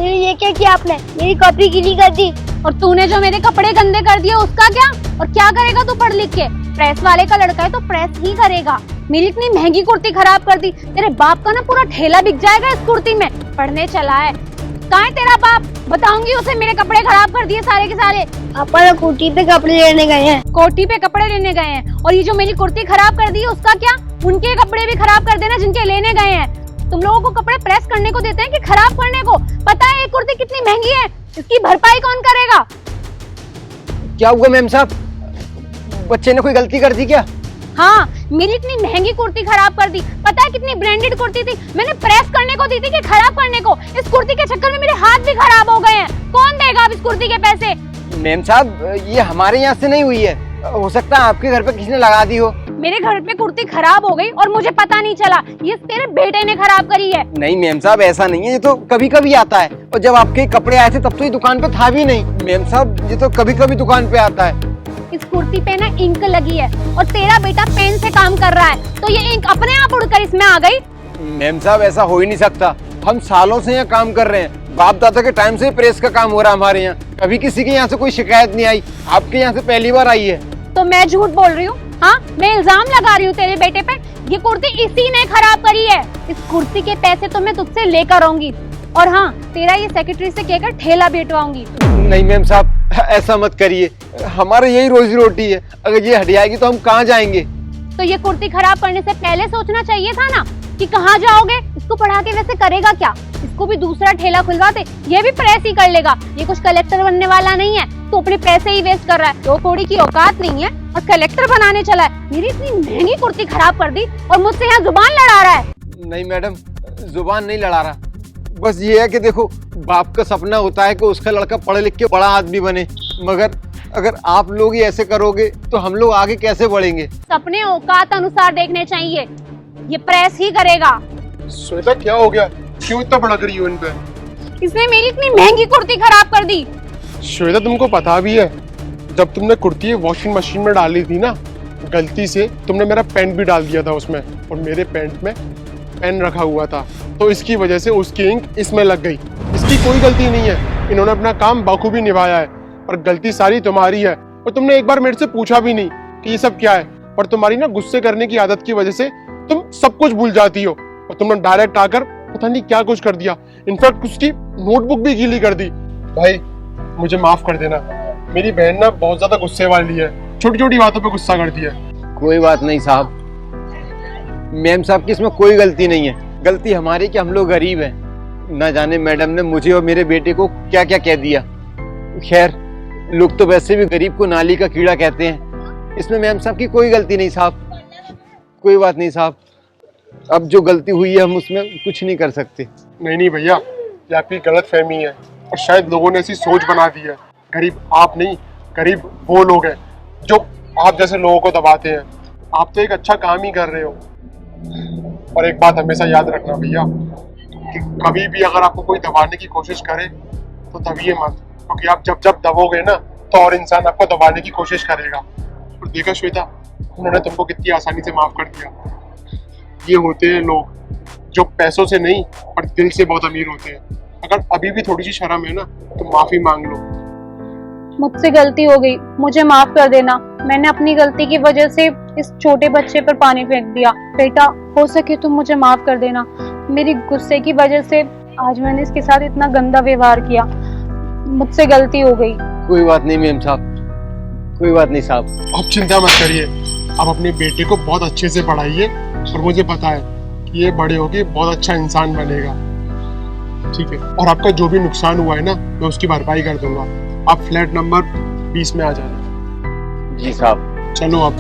ये क्या किया आपने? मेरी कॉपी गीली कर दी। और तूने जो मेरे कपड़े गंदे कर दिए उसका क्या? और क्या करेगा तू पढ़ लिख के? प्रेस वाले का लड़का है तो प्रेस ही करेगा। मेरी इतनी महंगी कुर्ती खराब कर दी, तेरे बाप का ना पूरा ठेला बिक जाएगा इस कुर्ती में। पढ़ने चला है, कहाँ है तेरा बाप? बताऊंगी उसे, मेरे कपड़े खराब कर दिए सारे के सारे। पापा कोठी पे कपड़े लेने गए हैं। कोठी पे कपड़े लेने गए हैं? और ये जो मेरी कुर्ती खराब कर दी है उसका क्या? उनके कपड़े भी खराब कर देना जिनके लेने गए हैं। तुम लोगों को कपड़े प्रेस करने को देते हैं कि खराब करने को? पता है ये कुर्ती कितनी महंगी है, इसकी भरपाई कौन करेगा? क्या हुआ मैम साहब, बच्चे ने कोई गलती कर दी क्या? हाँ, मेरी इतनी महंगी कुर्ती खराब कर दी। पता है कितनी ब्रांडेड कुर्ती थी, मैंने प्रेस करने को दी थी कि खराब करने को? इस कुर्ती के चक्कर में मेरे हाथ भी खराब हो गए हैं। कौन देगा अब इस कुर्ती के पैसे? मैम साहब ये हमारे यहाँ से नहीं हुई है, हो सकता है आपके घर पे किसी ने लगा दी हो। मेरे घर पे कुर्ती खराब हो गई और मुझे पता नहीं चला, ये तेरे बेटे ने खराब करी है। नहीं मैम साहब ऐसा नहीं है, ये तो कभी कभी आता है। और जब आपके कपड़े आए थे तब तो ये दुकान पे था भी नहीं। मैम साहब ये तो कभी कभी दुकान पे आता है। इस कुर्ती पे ना इंक लगी है और तेरा बेटा पेन से काम कर रहा है, तो ये इंक अपने आप उड़कर इसमें आ गई। मैम साहब ऐसा हो ही नहीं सकता, हम सालों से यहाँ काम कर रहे हैं, बाप दादा के टाइम से प्रेस का काम हो रहा है हमारे यहाँ। कभी किसी के यहाँ से कोई शिकायत नहीं आई, आपके यहाँ से पहली बार आई है। तो मैं झूठ बोल रही हूँ? हाँ, मैं इल्जाम लगा रही हूँ तेरे बेटे पे। ये कुर्ती इसी ने खराब करी है। इस कुर्ती के पैसे तो मैं तुझसे लेकर आऊंगी, और हाँ तेरा ये सेक्रेटरी से कहकर ठेला बेटवाऊंगी। नहीं मैम साहब ऐसा मत करिए, हमारा यही रोजी रोटी है, अगर ये हट जाएगी तो हम कहाँ जाएंगे? तो ये कुर्ती खराब करने से पहले सोचना चाहिए था ना कि कहाँ जाओगे। इसको पढ़ा के वैसे करेगा क्या? इसको भी दूसरा ठेला खुलवा दे, ये भी प्रेस ही कर लेगा। ये कुछ कलेक्टर बनने वाला नहीं है, तो अपने पैसे ही वेस्ट कर रहा है। 2 कौड़ी की औकात नहीं है और कलेक्टर बनाने चला है। मेरी इतनी महंगी कुर्ती खराब कर दी और मुझसे यहाँ जुबान लड़ा रहा है। नहीं मैडम, जुबान नहीं लड़ा रहा, बस ये है कि देखो बाप का सपना होता है कि उसका लड़का पढ़ लिख के बड़ा आदमी बने, मगर अगर आप लोग ही ऐसे करोगे तो हम लोग आगे कैसे बढ़ेंगे? सपने औकात अनुसार देखने चाहिए, ये प्रेस ही करेगा। श्वेता क्या हो गया, क्यों इतना भड़क रही हो इन पे? इसने मेरी इतनी महंगी कुर्ती खराब कर दी। श्वेता तुमको पता भी है, जब तुमने कुर्ती वॉशिंग मशीन में डाली थी ना, गलती से तुमने मेरा पैंट भी डाल दिया था उसमें, और मेरे पैंट में पेन रखा हुआ था, तो इसकी वजह से उसकी इंक इसमें लग गई। इसकी कोई गलती नहीं है, इन्होंने अपना काम बखूबी निभाया है, और गलती सारी तुम्हारी है। और तुमने एक बार मेरे से पूछा भी नहीं कि ये सब क्या है। और तुम्हारी ना गुस्से करने की आदत की वजह से तुम सब कुछ भूल जाती हो, और तुमने डायरेक्ट आकर पता नहीं क्या कुछ कर दिया। इनफैक्ट उसकी नोटबुक भी गीली कर दी। भाई मुझे माफ कर देना, मेरी बहन ना बहुत ज्यादा गुस्से वाली है, छोटी छोटी बातों पे गुस्सा करती है। कोई बात नहीं साहब, मैम साहब की इसमें कोई गलती नहीं है, गलती हमारी कि हम लोग गरीब हैं। न जाने मैडम ने मुझे और मेरे बेटे को क्या क्या कह दिया। खैर लोग तो वैसे भी गरीब को नाली का कीड़ा कहते हैं, इसमें मैम साहब की कोई गलती नहीं साहब। कोई बात नहीं साहब, अब जो गलती हुई है हम उसमें कुछ नहीं कर सकते। नहीं नहीं भैया, ये आपकी गलत फहमी है, और शायद लोगों ने ऐसी सोच बना दी है। गरीब आप नहीं, गरीब वो लोग हैं जो आप जैसे लोगों को दबाते हैं। आप तो एक अच्छा काम ही कर रहे हो। और एक बात हमेशा याद रखना भैया, कि कभी भी अगर आपको कोई दबाने की कोशिश करे तो दबिए मत, क्योंकि आप जब जब दबोगे ना तो और इंसान आपको दबाने की कोशिश करेगा। और देखा श्वेता, उन्होंने तुमको कितनी आसानी से माफ कर दिया। ये होते हैं लोग जो पैसों से नहीं पर दिल से बहुत अमीर होते हैं। अगर अभी भी थोड़ी सी शर्म है ना तो माफी मांग लो। मुझसे गलती हो गई, मुझे माफ कर देना। मैंने अपनी गलती की वजह से इस छोटे बच्चे पर पानी फेंक दिया। बेटा हो सके तो मुझे माफ कर देना, मेरी गुस्से की वजह से आज मैंने इसके साथ इतना गंदा व्यवहार किया, मुझसे गलती हो गई। कोई बात नहीं मैम साहब, कोई बात नहीं साहब। आप चिंता मत करिए, आप अपने बेटे को बहुत अच्छे से पढ़ाइए, और मुझे पता है कि ये बड़े होके बहुत अच्छा इंसान बनेगा, ठीक है? और आपका जो भी नुकसान हुआ है ना, मैं उसकी भरपाई कर दूंगा। आप फ्लैट नंबर 20 में आ जाना। जी साहब। चलो अब।